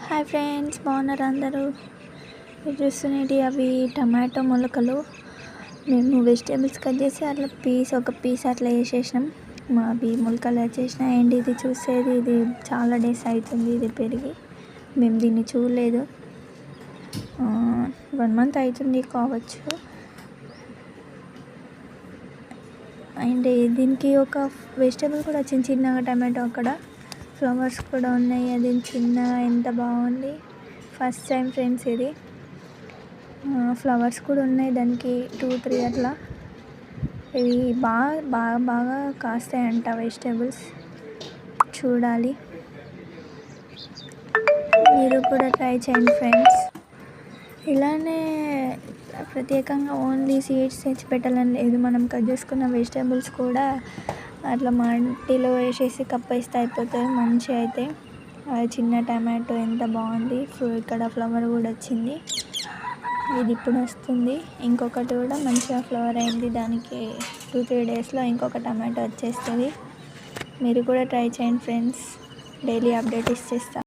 Hi friends, బాగున్నారు అందరూ? మీరు చూస్తున్నది అవి టమాటో మొలకలు. మేము వెజిటేబుల్స్ కట్ చేసి అట్లా ఒక పీస్ అట్లా వేసేసినాం. అవి మొలకలు వచ్చేసిన. అండ్ ఇది చూసేది, ఇది చాలా డేస్ అవుతుంది ఇది పెరిగి. మేము దీన్ని చూడలేదు, 1 month అవుతుంది కావచ్చు. అండ్ దీనికి ఒక వెజిటేబుల్ కూడా చిన్నగా టమాటో, అక్కడ ఫ్లవర్స్ కూడా ఉన్నాయి. అది చిన్నగా ఎంత బాగుంది. ఫస్ట్ టైం ఫ్రెండ్స్ ఇది. ఫ్లవర్స్ కూడా ఉన్నాయి దానికి 2-3 అట్లా. ఇవి బాగా కాస్తాయంట వెజిటేబుల్స్. చూడాలి, మీరు కూడా ట్రై చేయండి ఫ్రెండ్స్. ఇలానే ప్రత్యేకంగా ఓన్లీ సీడ్స్ తెచ్చి పెట్టాలని లేదు. మనం కట్ చేసుకున్న వెజిటేబుల్స్ కూడా అట్లా మట్టిలో వేసేసి కప్పేస్తే అయిపోతుంది. మంచిగా అయితే చిన్న టమాటో ఎంత బాగుంది. ఇక్కడ ఫ్లవర్ కూడా వచ్చింది. ఇది ఇప్పుడు వస్తుంది. ఇంకొకటి కూడా మంచిగా ఫ్లవర్ అయింది. దానికి 2-3 డేస్లో ఇంకొక టమాటో వచ్చేస్తుంది. మీరు కూడా ట్రై చేయండి ఫ్రెండ్స్. డైలీ అప్డేట్ ఇచ్చేస్తాను.